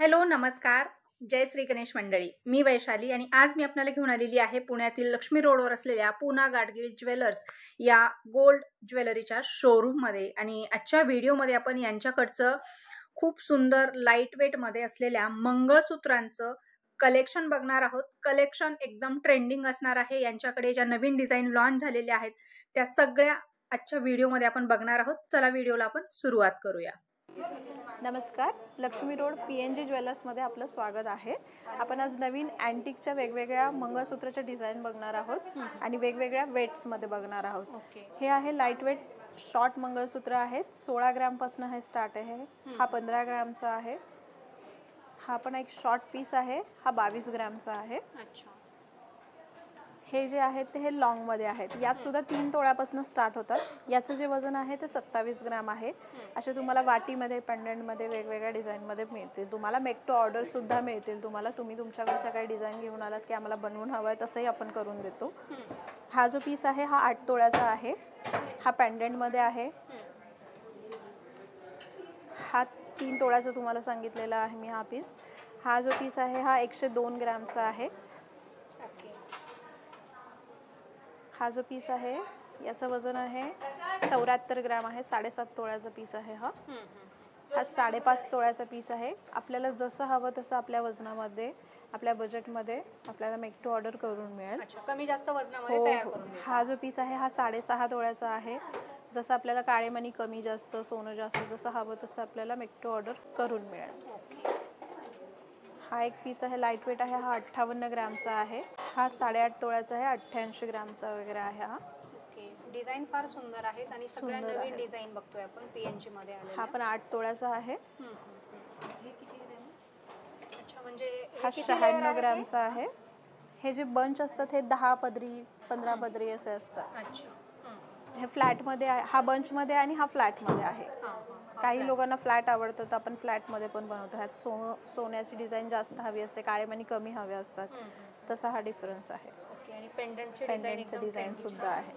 Hello, नमस्कार. जय श्री गणेश मंडळी. मी वैशाली आणि आज मी आपल्याला घेऊन आलेली आहे पुण्यातील लक्ष्मी रोडवर असलेल्या पूना गाडगीळ ज्वेलर्स या गोल्ड ज्वेलरीच्या शोरूममध्ये. आणि आजच्या व्हिडिओमध्ये आपण यांच्याकडचं खूप सुंदर लाईट वेटमध्ये असलेल्या मंगळसूत्रांचं कलेक्शन बघणार आहोत. कलेक्शन एकदम ट्रेंडिंग असणार आहे. यांच्याकडे ज्या नवीन डिझाईन लॉन्च झालेल्या आहेत त्या सगळ्या आजच्या व्हिडिओमध्ये आपण बघणार आहोत. चला व्हिडिओला आपण सुरुवात करूया. नमस्कार. लक्ष्मी रोड PNG ज्वेलर्समध्ये आपलं स्वागत आहे. आपण आज नवीन अँटिकच्या वेगवेगळ्या मंगळसूत्राच्या डिझाईन बघणार आहोत आणि वेगवेगळ्या वेट्समध्ये बघणार आहोत. हे आहे लाईट वेट शॉर्ट मंगळसूत्र आहेत. 16 ग्रामपासून हे स्टार्ट आहे. हा 15 ग्रामचा आहे. हा पण एक शॉर्ट पीस आहे. हा 22 ग्रामचा आहे. हे जे आहेत ते हे लॉंग मध्ये आहेत. यात सुद्धा 3 तोळ्यापासून स्टार्ट होतात. याचं जे वजन आहे ते 27 ग्राम आहे. असे तुम्हाला वाटीमध्ये, पेंडंटमध्ये, वेगवेगळ्या डिझाईनमध्ये मिळतील. तुम्हाला मेक टू ऑर्डर सुद्धा मिळतील. तुम्ही तुमच्याकडच्या काही डिझाईन घेऊन आलात की आम्हाला बनवून हवं आहे तसंही आपण करून देतो. हा जो पीस आहे हा 8 तोळ्याचा आहे. हा पेंडंटमध्ये आहे. हा 3 तोळ्याचा तुम्हाला सांगितलेला आहे मी हा पीस. हा जो पीस आहे हा 102 ग्रामचा आहे. हा जो पीस आहे याचं वजन आहे 74 ग्राम आहे. 7.5 तोळ्याचा पीस आहे. हा 5.5 तोळ्याचा पीस आहे. आपल्याला जसं हवं तसं आपल्या वजनामध्ये, आपल्या बजेटमध्ये आपल्याला मेक टू ऑर्डर करून मिळेल. कमी जास्त वजनामध्ये तयार करून. हा जो पीस आहे हा 6.5 तोळ्याचा आहे. जसं आपल्याला काळे मणी कमी जास्त, सोनं जास्त जसं हवं तसं आपल्याला मेक टू ऑर्डर करून मिळेल. हा एक पीस आहे लाईट वेट आहे. हा 58 ग्रामचा आहे. हा 8.5 तोळ्याचा आहे. 88 ग्रामचा वगैरे आहे. हा डिझाईन फार सुंदर आहेत आणि सगळ्या नवीन डिझाईन बघतोय आपण PNG मध्ये आलेल्या. हा पण 8 तोळ्याचा आहे. म्हणजे हा 96 ग्रामचा आहे. हे जे बंच असतात हे 10 पदरी 15 पदरी असे असतात. हे फ्लॅट मध्ये आहे. हा बंच मध्ये आणि हा फ्लॅट मध्ये आहे. काही लोकांना फ्लॅट आवडतं तर आपण फ्लॅट मध्ये पण बनवतो. ह्यात सोन्याची डिझाईन जास्त हवी असते, काळे मणी कमी हवे असतात. तसा हा डिफरन्स आहे. आणि पेंडंटचे डिझाईन सुद्धा आहे.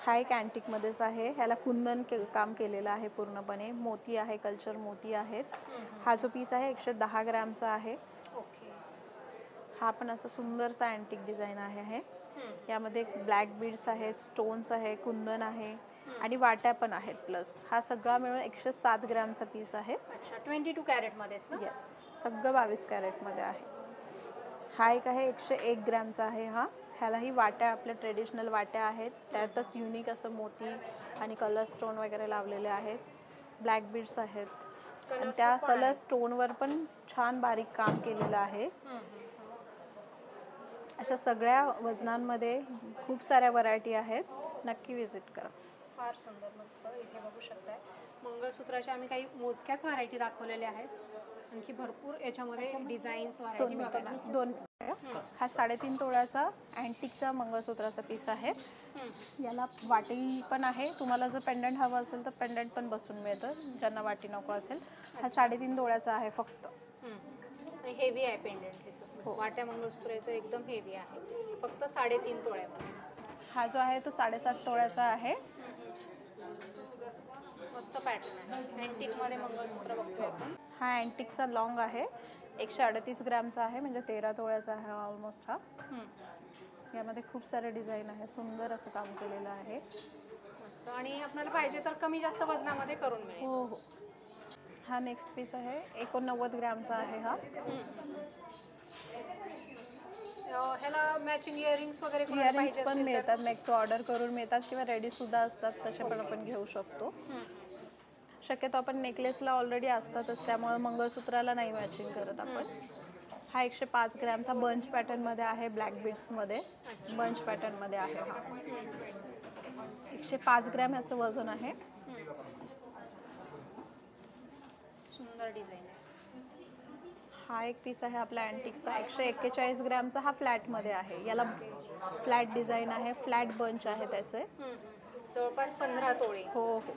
हा एक अँटिक मध्येच आहे. ह्याला कुंदन काम केलेलं आहे पूर्णपणे. मोती आहे, कल्चर मोती आहेत. हा जो पीस आहे 110 ग्रामचा आहे. हा पण असा सुंदरसा अँटिक डिझाईन आहे. यामध्ये ब्लॅक बीड्स आहेत, स्टोन्स आहे, कुंदन आहे आणि वाट्या पण आहेत. प्लस हा सगळा मिळून 107 ग्रामचा पीस आहे. 22 कॅरेट मध्ये. येस, सगळं 22 कॅरेट मध्ये आहे. हा एक आहे 101 ग्रामचा आहे. ह्यालाही वाट्या, आपल्या ट्रेडिशनल वाट्या आहेत. त्यातच युनिक असं मोती आणि कलर स्टोन वगैरे लावलेले आहेत. ब्लॅक बीड्स आहेत आणि त्या कलर स्टोनवर पण छान बारीक काम केलेलं आहे. अशा सगळ्या वजनांमध्ये खूप साऱ्या व्हरायटी आहेत. नक्की विजिट करा. फार सुंदर, मस्त. इथे बघू शकताय मंगळसूत्राचे आम्ही काही मोजक्याच व्हरायटी दाखवलेल्या आहेत. आणखी भरपूर याच्यामध्ये डिझाईन्स व्हरायटी बघा. हा 3.5 तोळ्याचा अँटिकचा मंगळसूत्राचा पीस आहे. याला वाटी पण आहे. तुम्हाला जर पेंडंट हवं असेल तर पेंडंट पण बसून मिळतं, ज्यांना वाटी नको असेल. हा 3.5 तोळ्याचा आहे फक्त. हेवी आहे पेंडंट. वाट्या मंगळसूत्राचं एकदम हेवी आहे. फक्त 3.5 तोळ्यामध्ये. हा जो आहे तो 7.5 तोळ्याचा आहे. मस्त पॅटर्न आहे. अँटिक मध्ये मंगळसूत्र बघतोय आपण. हा अँटिकचा लॉंग आहे. 138 ग्रामचा आहे. म्हणजे 13 तोळ्याचा आहे ऑलमोस्ट. हा यामध्ये खूप सारे डिझाईन आहे. सुंदर असं काम केलेलं आहे. मस्त. आणि आपल्याला पाहिजे तर कमी जास्त वजनामध्ये करून मिळेल. हो हो. हा नेक्स्ट पीस आहे. 89 ग्रामचा आहे. हा ह्याला मॅचिंग इयरिंग्स वगैरे पण मिळतात. मेक टू ऑर्डर करून मिळतात किंवा रेडी सुद्धा असतात. तसे पण आपण घेऊ शकतो. शक्यतो आपण नेकलेसला ऑलरेडी असतातच, त्यामुळे मंगळसूत्राला नाही मॅचिंग करत आपण. हा 105 ग्रामचा बंच पॅटर्न मध्ये आहे. ब्लॅक बीड्स मध्ये बंच पॅटर्न मध्ये आहे. हा 105 ग्रॅम याचं वजन आहे. सुंदर डिझाईन आहे. हा एक पीस आहे आपला अँटिकचा 141 ग्रॅमचा. हा फ्लॅट मध्ये आहे. याला फ्लॅट डिझाईन आहे. फ्लॅट बंच आहे त्याचे. जवळपास 15 तोळे. हो हो.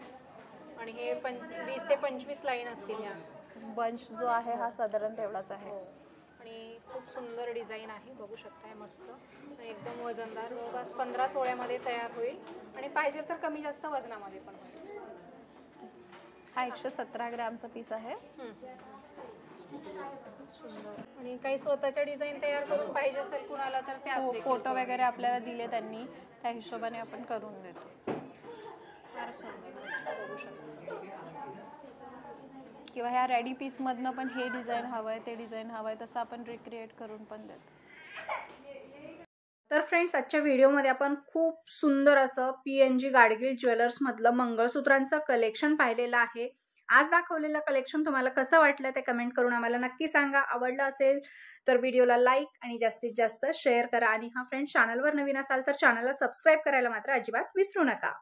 आणि हे 20 ते 25 लाईन असतील. या बंच जो आहे हा साधारण तेवढाच आहे. आणि खूप सुंदर डिझाईन आहे. बघू शकताय. मस्त एकदम वजनदार. जवळपास 15 तोळ्यामध्ये तयार होईल आणि पाहिजे तर कमी जास्त वजनामध्ये पण होईल. हा 117 ग्रॅमचा पीस आहे. आणि काही स्वतःच्या डिझाईन तयार करून पाहिजे असेल कुणाला तर त्या फोटो वगैरे आपल्याला दिले त्यांनी, त्या हिशोबाने आपण करून देतो. फार सुंदर बघू शकतो. किंवा ह्या रेडी पीस मधनं पण हे डिझाईन हवंय ते डिझाईन हवंय तसं आपण रिक्रिएट करून पण देतो. तर फ्रेंड्स, आजच्या व्हिडिओमध्ये आपण खूप सुंदर असं PNG गाडगीळ ज्वेलर्स मधलं मंगळसूत्रांचं कलेक्शन पाहिलेलं आहे. आज दाखवलेलं कलेक्शन तुम्हाला कसं वाटलं ते कमेंट करून आम्हाला नक्की सांगा. आवडलं असेल तर व्हिडिओला लाईक आणि जास्तीत जास्त शेअर करा. आणि हा फ्रेंड्स, चॅनलवर नवीन असाल तर चॅनलला सबस्क्राईब करायला मात्र अजिबात विसरू नका.